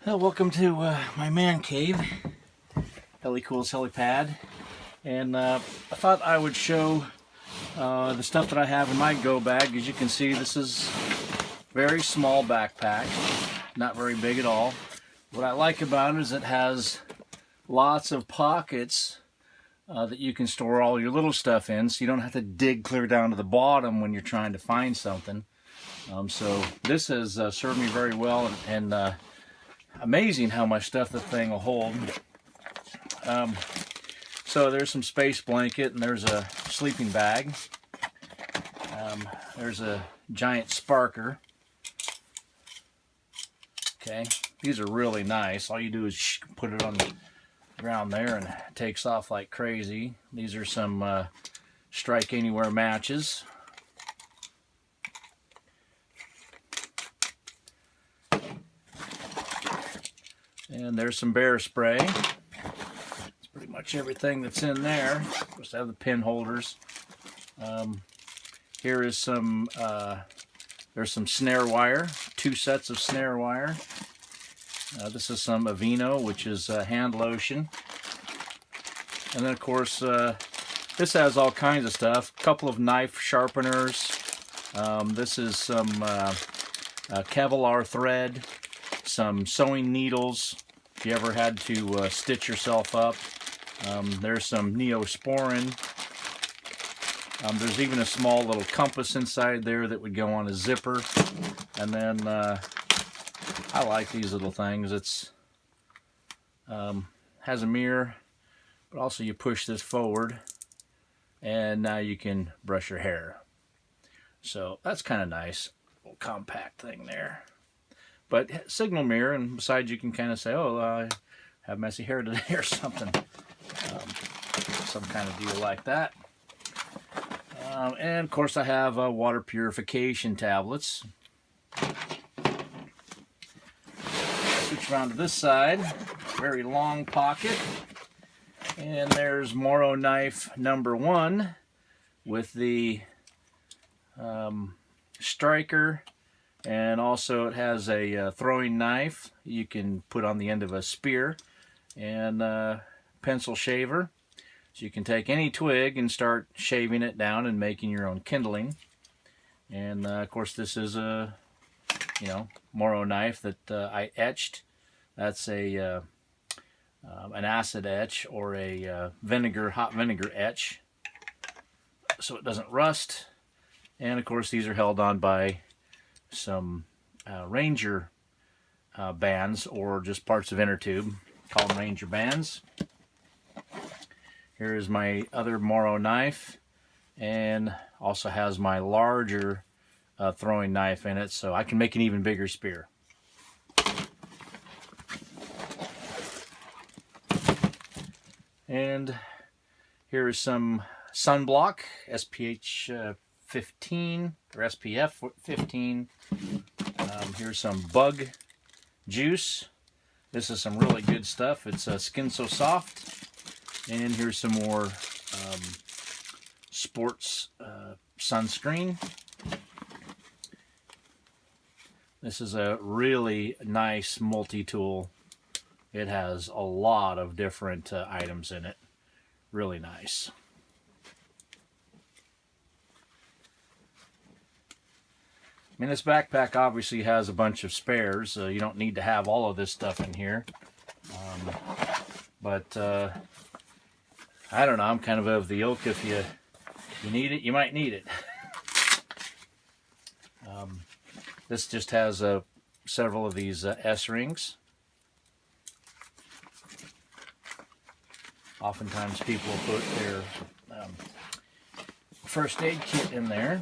Well, welcome to my man cave, Heli Cool's helipad, and I thought I would show the stuff that I have in my go bag. As you can see, this is a very small backpack, not very big at all. What I like about it is it has lots of pockets that you can store all your little stuff in, so you don't have to dig clear down to the bottom when you're trying to find something. So this has served me very well, and amazing how much stuff the thing will hold. So there's some space blanket, and there's a sleeping bag. There's a giant sparker. Okay, these are really nice. All you do is put it on the ground there and it takes off like crazy. These are some strike anywhere matches. And there's some bear spray. It's pretty much everything that's in there. Of course, I have the pin holders. Here is some, there's some snare wire, 2 sets of snare wire. This is some Aveeno, which is hand lotion. And then, of course, this has all kinds of stuff. A couple of knife sharpeners. This is some Kevlar thread. Some sewing needles if you ever had to stitch yourself up. There's some Neosporin. There's even a small little compass inside there that would go on a zipper. And then I like these little things. It's has a mirror, but also you push this forward and now you can brush your hair. So that's kind of nice, little compact thing there. But signal mirror, and besides you can kind of say, oh, I have messy hair today or something. Some kind of deal like that. And of course I have water purification tablets. Switch around to this side. Very long pocket. And there's Moro knife number 1 with the striker. And also it has a throwing knife you can put on the end of a spear, and pencil shaver. So you can take any twig and start shaving it down and making your own kindling. And of course this is a Moro knife that I etched. That's a an acid etch or a hot vinegar etch, so it doesn't rust. And of course these are held on by some Ranger bands, or just parts of inner tube. Call them Ranger bands. Here is my other Moro knife, and also has my larger throwing knife in it, so I can make an even bigger spear. And here is some sunblock, SPH 15 or SPF 15. Here's some bug juice. This is some really good stuff. It's Skin So Soft. And here's some more sports sunscreen. This is a really nice multi-tool. It has a lot of different items in it. Really nice. I mean, this backpack obviously has a bunch of spares. You don't need to have all of this stuff in here. But I don't know, I'm kind of the ilk, if you need it, you might need it. This just has several of these S-rings. Oftentimes people put their first aid kit in there.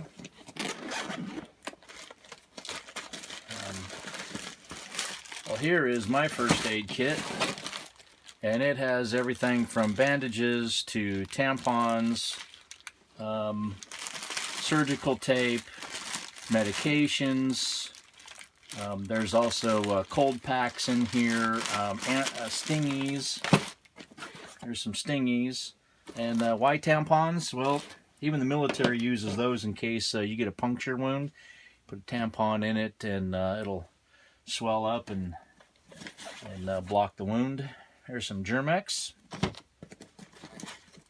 Well, here is my first aid kit, and it has everything from bandages to tampons, surgical tape, medications. There's also cold packs in here, stingies. There's some stingies. And why tampons? Well, even the military uses those in case you get a puncture wound. Put a tampon in it and it'll swell up and and block the wound. Here's some Germex.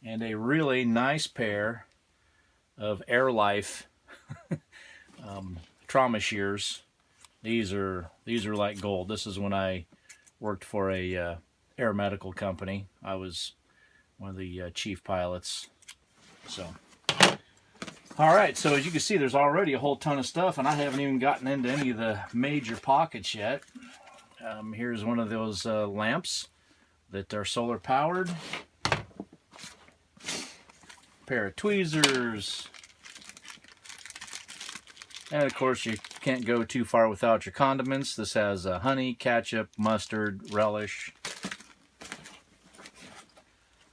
And a really nice pair of Air Life trauma shears. These are like gold. This is when I worked for a air medical company. I was one of the chief pilots. So, all right. So as you can see, there's already a whole ton of stuff, and I haven't even gotten into any of the major pockets yet. Here's one of those lamps that are solar powered. Pair of tweezers. And of course, you can't go too far without your condiments. This has honey, ketchup, mustard, relish.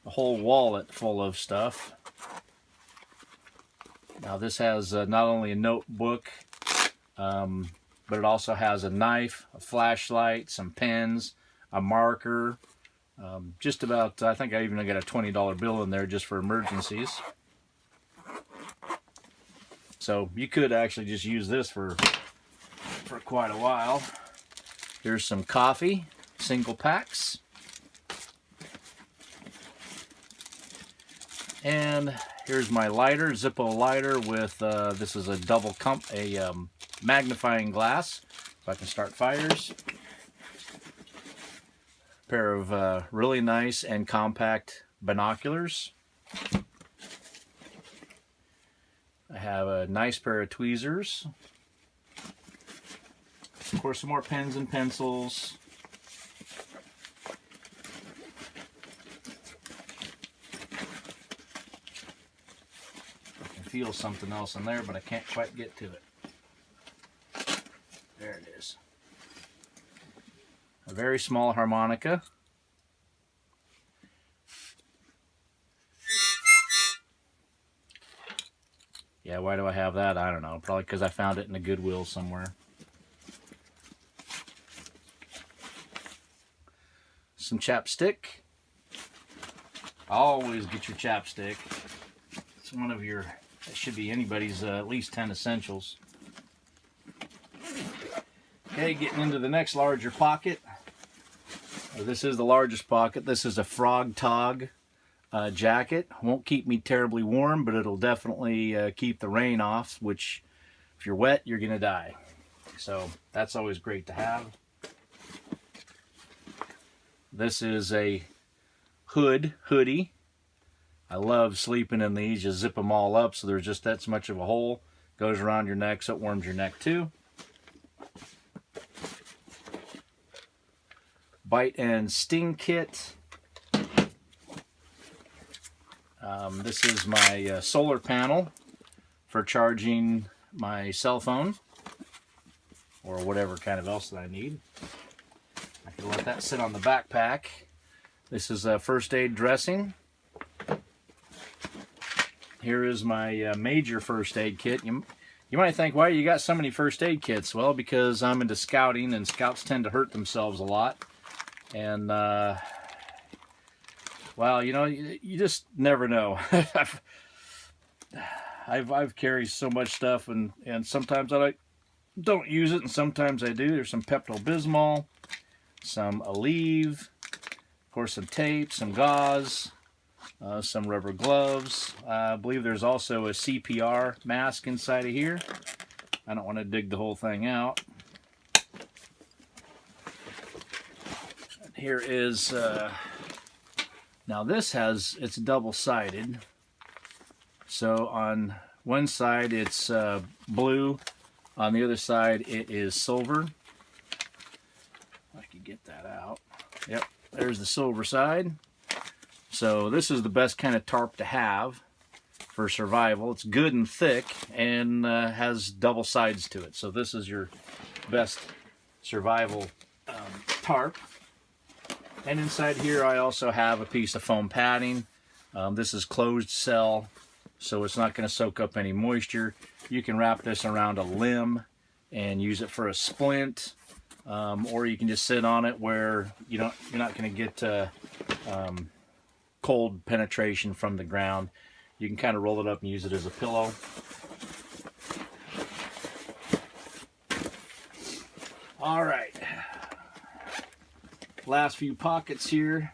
A whole wallet full of stuff. Now this has not only a notebook, but it also has a knife, a flashlight, some pens, a marker. Just about, I think I even got a $20 bill in there just for emergencies. So you could actually just use this for quite a while. Here's some coffee, single packs. And here's my lighter, Zippo lighter with, this is a magnifying glass, so I can start fires. A pair of really nice and compact binoculars. I have a nice pair of tweezers. Of course, some more pens and pencils. I can feel something else in there, but I can't quite get to it. There it is. A very small harmonica. Yeah, why do I have that? I don't know. Probably because I found it in a Goodwill somewhere. Some chapstick. Always get your chapstick. It's one of your, it should be anybody's at least 10 essentials. Okay, getting into the next larger pocket. This is the largest pocket. This is a Frog Tog jacket. Won't keep me terribly warm, but it'll definitely keep the rain off, which if you're wet, you're gonna die. So that's always great to have. This is a hoodie. I love sleeping in these. You zip them all up so there's just that much of a hole. Goes around your neck so it warms your neck too. Bite and sting kit. This is my solar panel for charging my cell phone or whatever kind of else that I need. I can let that sit on the backpack. This is a first aid dressing. Here is my major first aid kit. You might think, why you got so many first aid kits? Well, because I'm into scouting, and scouts tend to hurt themselves a lot. And, well, you know, you just never know. I've carried so much stuff, and sometimes I don't use it, and sometimes I do. There's some Pepto-Bismol, some Aleve, of course some tape, some gauze, some rubber gloves. I believe there's also a CPR mask inside of here. I don't want to dig the whole thing out. Here is, now this has, it's double-sided. So on one side it's blue, on the other side it is silver. I can get that out. Yep, there's the silver side. So this is the best kind of tarp to have for survival. It's good and thick and has double sides to it. So this is your best survival tarp. And inside here I also have a piece of foam padding. This is closed cell, so it's not going to soak up any moisture. You can wrap this around a limb and use it for a splint, or you can just sit on it where you're not going to get cold penetration from the ground. You can kind of roll it up and use it as a pillow. All right. last few pockets here.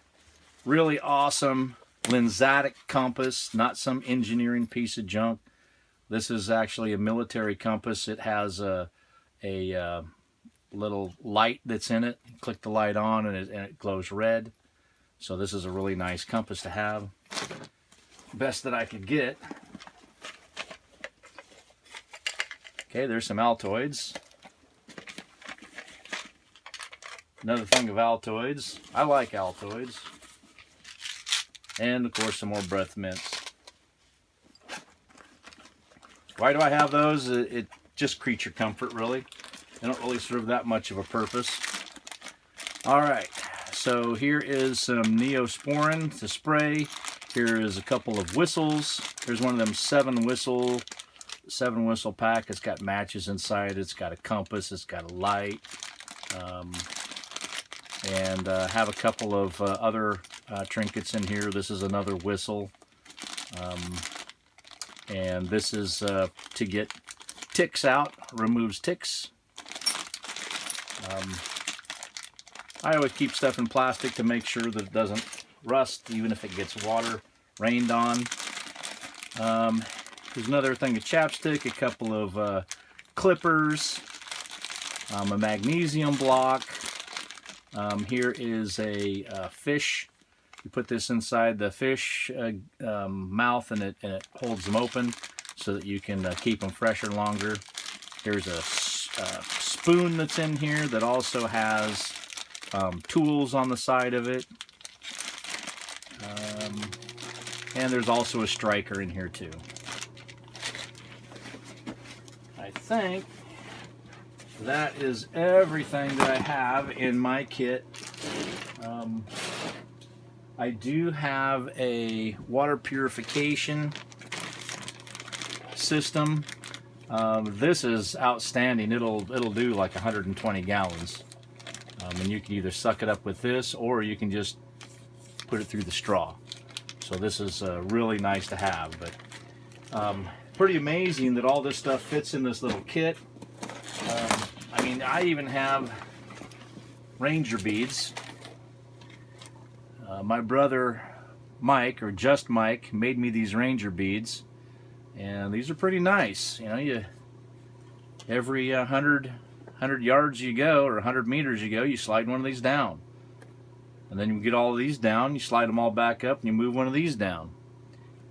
Really awesome Lensatic compass, not some engineering piece of junk. This is actually a military compass. It has a little light that's in it. You click the light on and it glows red. So this is a really nice compass to have. Best that I could get. Okay, there's some Altoids. Another thing of Altoids. I like Altoids. And of course some more breath mints. Why do I have those? It just creature comfort, really. They don't really serve that much of a purpose. Alright, so here is some Neosporin to spray. Here is a couple of whistles. Here's one of them 7-whistle pack. It's got matches inside. It's got a compass. It's got a light. And have a couple of other trinkets in here. This is another whistle. And this is to get ticks out. Removes ticks. I always keep stuff in plastic to make sure that it doesn't rust, even if it gets water rained on. There's another thing of chapstick, a couple of clippers, a magnesium block. Here is a fish. You put this inside the fish mouth and it holds them open so that you can keep them fresher longer. Here's a spoon that's in here that also has tools on the side of it. And there's also a striker in here too. I think that is everything that I have in my kit. I do have a water purification system. This is outstanding. It'll do like 120 gallons. And you can either suck it up with this or you can just put it through the straw. So this is really nice to have. But pretty amazing that all this stuff fits in this little kit. I mean, I even have ranger beads. My brother Mike, or just Mike, made me these ranger beads, and these are pretty nice. You know, every 100 yards you go, or 100 meters you go, you slide one of these down, and then you get all of these down, you slide them all back up, and you move one of these down.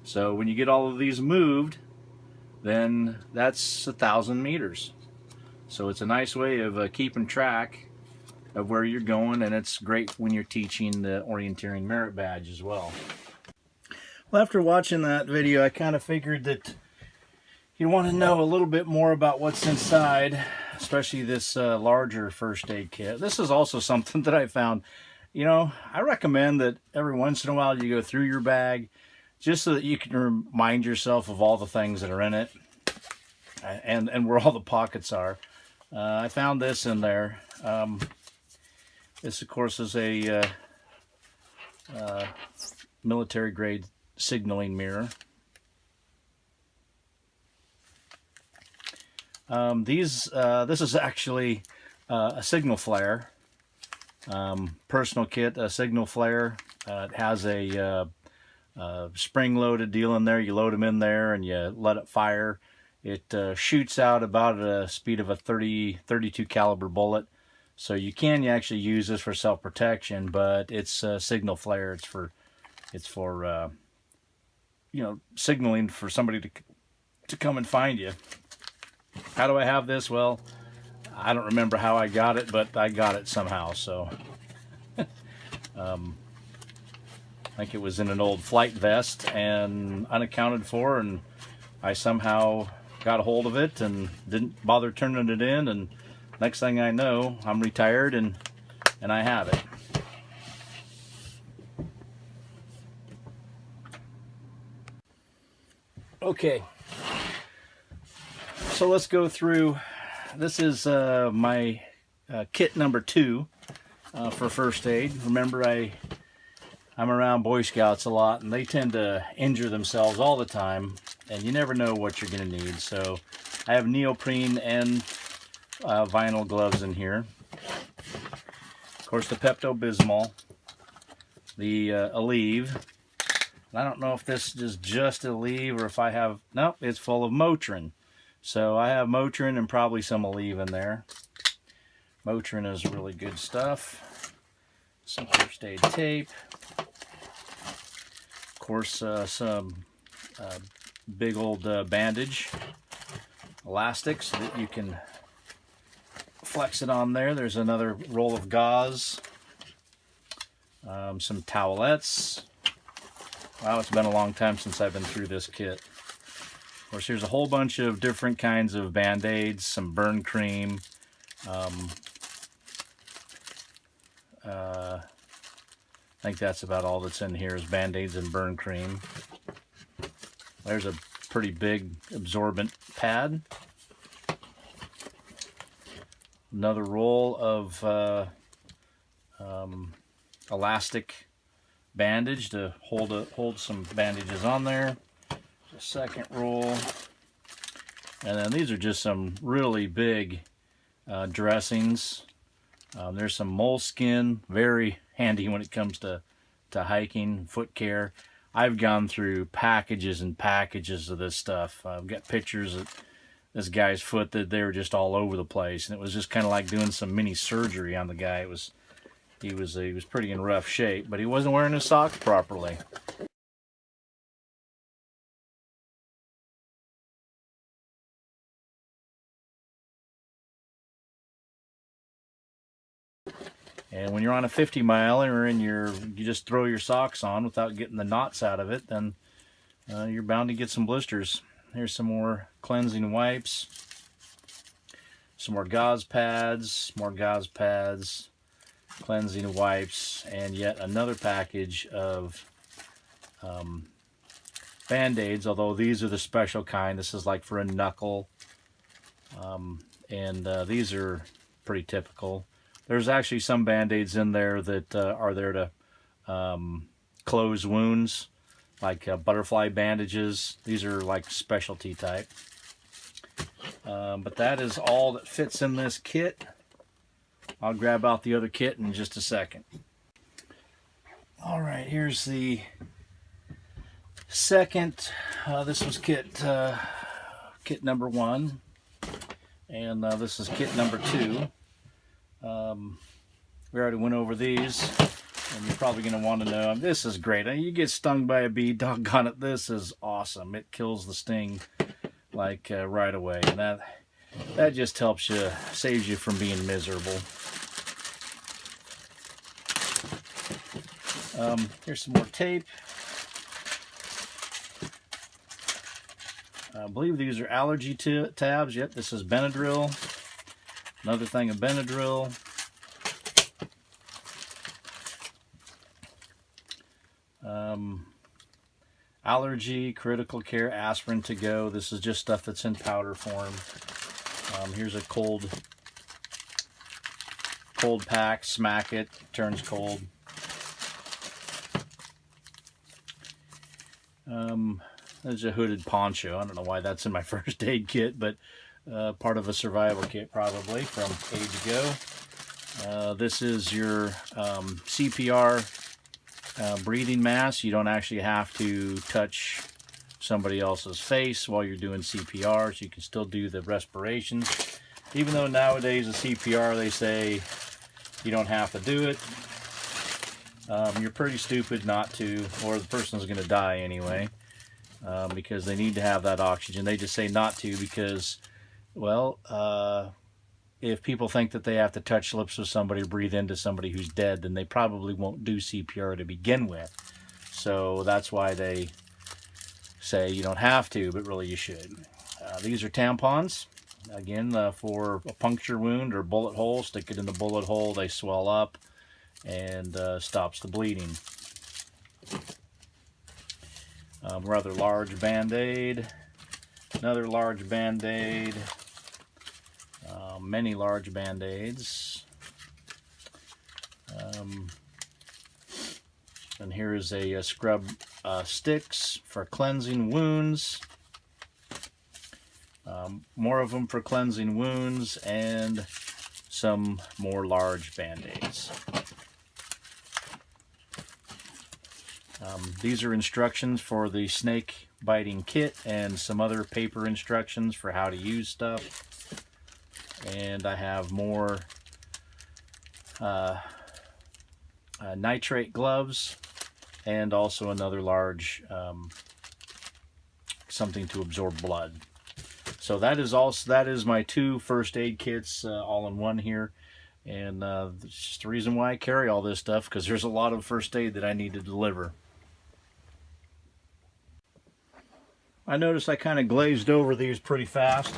So when you get all of these moved, then that's 1,000 meters. So it's a nice way of keeping track of where you're going, and it's great when you're teaching the orienteering merit badge as well. Well, after watching that video, I kind of figured that you want to know a little bit more about what's inside, especially this larger first aid kit. This is also something that I found, you know, I recommend that every once in a while you go through your bag just so that you can remind yourself of all the things that are in it and where all the pockets are. I found this in there. This, of course, is a military-grade signaling mirror. This is actually a signal flare. Personal kit, a signal flare. It has a spring-loaded deal in there. You load them in there and you let it fire. It shoots out about a speed of a 32 caliber bullet. So you can actually use this for self-protection, but it's a signal flare. It's for you know, signaling for somebody to come and find you. How do I have this? Well, I don't remember how I got it, but I got it somehow. So I think it was in an old flight vest and unaccounted for, and I somehow got a hold of it and didn't bother turning it in, and next thing I know, I'm retired and I have it. Okay, so let's go through. This is my kit number 2 for first aid. Remember, I'm around Boy Scouts a lot, and they tend to injure themselves all the time, and you never know what you're going to need. So I have neoprene and vinyl gloves in here. Of course, the Pepto-Bismol, the Aleve. I don't know if this is just Aleve or if I have, nope, it's full of Motrin. So I have Motrin and probably some Aleve in there. Motrin is really good stuff. Some first aid tape. Of course, some big old bandage elastic so that you can flex it on there. There's another roll of gauze. Some towelettes. Wow, it's been a long time since I've been through this kit. Of course, here's a whole bunch of different kinds of Band-Aids, some burn cream. I think that's about all that's in here is Band-Aids and burn cream. There's a pretty big absorbent pad. Another roll of elastic bandage to hold some bandages on there. A second roll, and then these are just some really big dressings. There's some moleskin, very handy when it comes to hiking, foot care. I've gone through packages and packages of this stuff. I've got pictures of this guy's foot that they were just all over the place, and it was just kind of like doing some mini surgery on the guy. He was pretty in rough shape, but he wasn't wearing his socks properly. And when you're on a 50 miler and you just throw your socks on without getting the knots out of it, then you're bound to get some blisters. Here's some more cleansing wipes, some more gauze pads, cleansing wipes, and yet another package of Band-Aids, although these are the special kind. This is like for a knuckle, and these are pretty typical. There's actually some Band-Aids in there that are there to close wounds, like butterfly bandages. These are like specialty type. But that is all that fits in this kit. I'll grab out the other kit in just a second. All right, here's the second. This was kit number 1, and this is kit number 2. We already went over these, and you're probably going to want to know, this is great. You get stung by a bee, doggone it, this is awesome. It kills the sting like right away, and that just helps you, saves you from being miserable. Here's some more tape. I believe these are allergy tabs. Yep, this is Benadryl. Another thing of Benadryl. Allergy, critical care, aspirin to go. This is just stuff that's in powder form. Here's a cold pack. Smack it, turns cold. There's a hooded poncho. I don't know why that's in my first aid kit, but part of a survival kit probably from age ago. This is your CPR breathing mask. You don't actually have to touch somebody else's face while you're doing CPR, so you can still do the respirations. Even though nowadays the CPR, they say you don't have to do it. You're pretty stupid not to, or the person's going to die anyway, because they need to have that oxygen. They just say not to because, well, if people think that they have to touch lips with somebody or breathe into somebody who's dead, then they probably won't do CPR to begin with. So that's why they say you don't have to, but really you should. These are tampons. Again, for a puncture wound or bullet hole, stick it in the bullet hole, they swell up and stops the bleeding. Rather large Band-Aid, another large Band-Aid, many large Band-Aids. And here is a scrub sticks for cleansing wounds. More of them for cleansing wounds, and some more large Band-Aids. These are instructions for the snake biting kit and some other paper instructions for how to use stuff. And I have more nitrate gloves and also another large something to absorb blood. So that is my 2 first aid kits all in one here. And that's just the reason why I carry all this stuff, because there's a lot of first aid that I need to deliver. I noticed I kind of glazed over these pretty fast.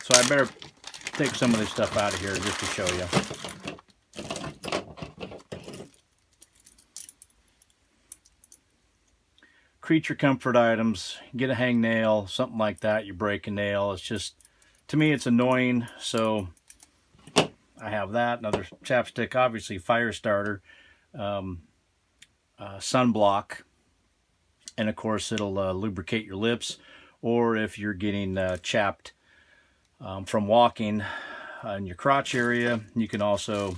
So I better take some of this stuff out of here just to show you. Creature comfort items, get a hangnail, something like that, you break a nail. It's just, to me, it's annoying, so I have that. Another chapstick, obviously fire starter, sunblock, and of course it'll lubricate your lips, or if you're getting chapped from walking in your crotch area, you can also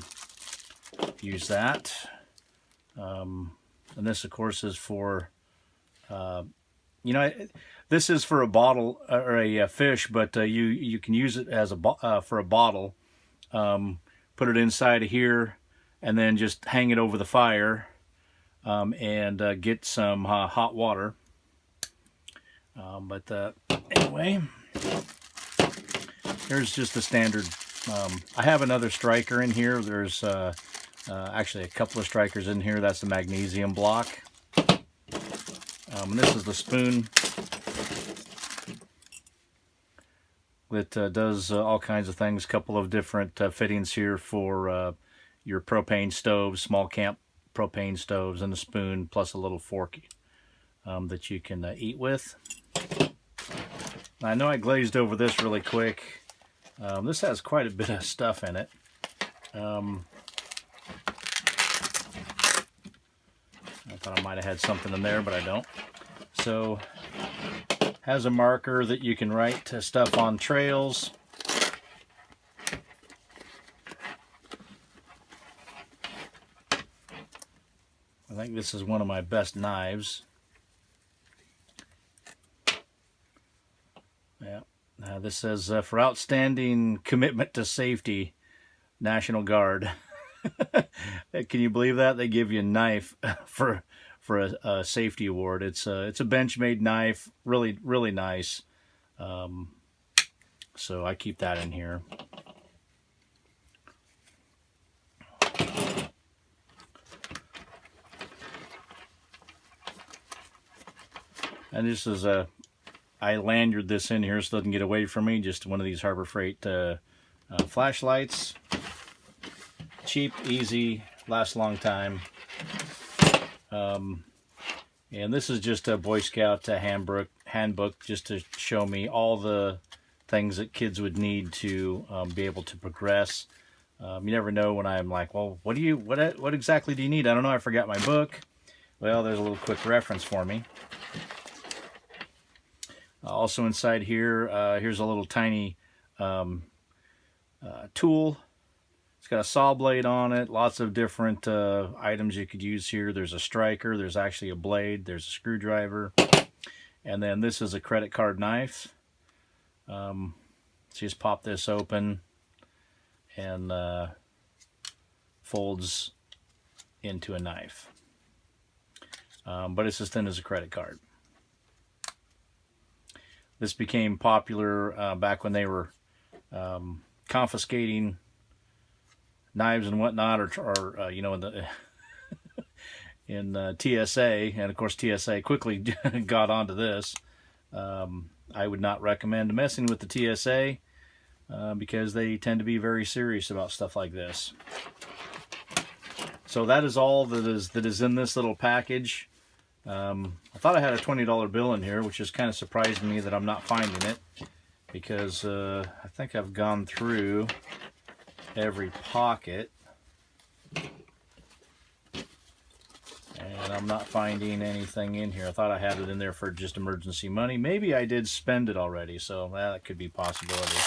use that. And this, of course, is for you know, this is for a bottle or a fish, but you can use it as a for a bottle. Put it inside of here, and then just hang it over the fire, and get some hot water. Anyway, here's just the standard. I have another striker in here. There's actually a couple of strikers in here. That's the magnesium block. And this is the spoon that does all kinds of things. A couple of different fittings here for your propane stoves, small camp propane stoves, and a spoon, plus a little fork that you can eat with. I know I glazed over this really quick. This has quite a bit of stuff in it. I thought I might have had something in there, but I don't. So, has a marker that you can write stuff on trails. I think this is one of my best knives. Yeah, this says for outstanding commitment to safety, National Guard. Can you believe that? They give you a knife for a safety award. It's a Benchmade knife, really nice. So I keep that in here. And this is I lanyard this in here so it doesn't get away from me. Just one of these Harbor Freight flashlights. Cheap, easy, lasts a long time. And this is just a Boy Scout handbook just to show me all the things that kids would need to be able to progress. You never know when I'm like, well, what exactly do you need? I don't know, I forgot my book. Well, there's a little quick reference for me. Also inside here, here's a little tiny tool. It's got a saw blade on it, lots of different items you could use here. There's a striker, there's actually a blade, there's a screwdriver, and then this is a credit card knife. So just pop this open and folds into a knife. But it's as thin as a credit card. This became popular back when they were confiscating knives and whatnot, or you know, in the in TSA, and of course TSA quickly got onto this. I would not recommend messing with the TSA because they tend to be very serious about stuff like this. So that is all that is in this little package. I thought I had a $20 bill in here, which is kind of surprising me that I'm not finding it, because I think I've gone through every pocket and I'm not finding anything in here. I thought I had it in there for just emergency money. Maybe I did spend it already, so that could be a possibility.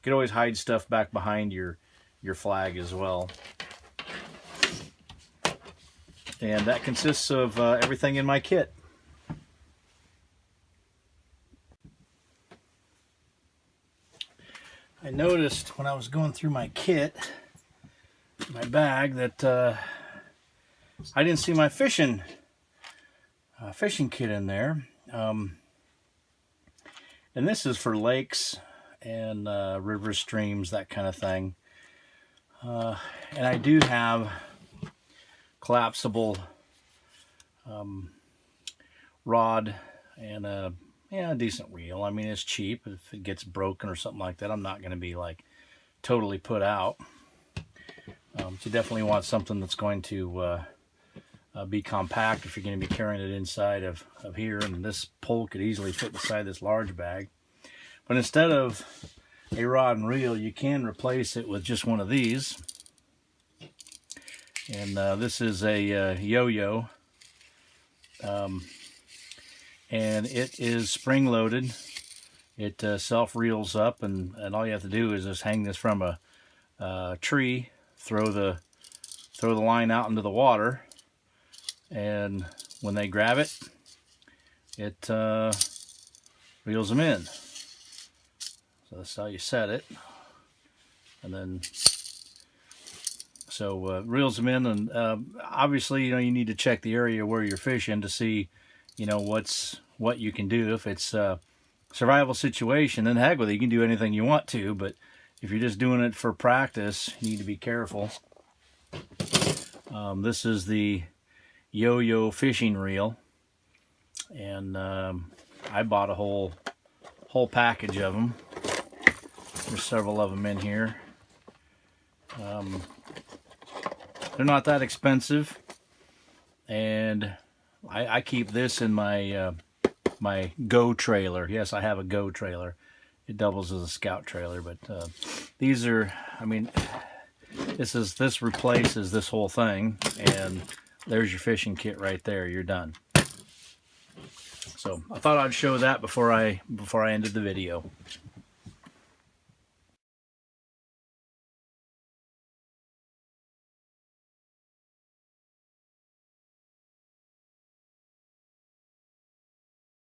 could always hide stuff back behind your flag as well. And that consists of everything in my kit. I noticed when I was going through my kit, my bag, that I didn't see my fishing kit in there. And this is for lakes and rivers, streams, that kind of thing. And I do have collapsible rod and a decent reel. I mean, it's cheap. If it gets broken or something like that, I'm not going to be like totally put out. So you definitely want something that's going to be compact if you're going to be carrying it inside of here. And this pole could easily fit inside this large bag. But instead of a rod and reel, you can replace it with just one of these. And this is a yo-yo. And it is spring loaded. It self reels up, and all you have to do is just hang this from a tree, throw the line out into the water, and when they grab it, it reels them in. So that's how you set it, and then reels them in. And obviously, you need to check the area where you're fishing to see what you can do. If it's a survival situation, then heck with it, you can do anything you want to. But if you're just doing it for practice, you need to be careful. This is the yo-yo fishing reel, and I bought a whole package of them. There's several of them in here. They're not that expensive, and I keep this in my my Go trailer. Yes, I have a Go trailer. It doubles as a scout trailer, but these are, I mean, this replaces this whole thing, and there's your fishing kit right there. You're done. So I thought I'd show that before I ended the video.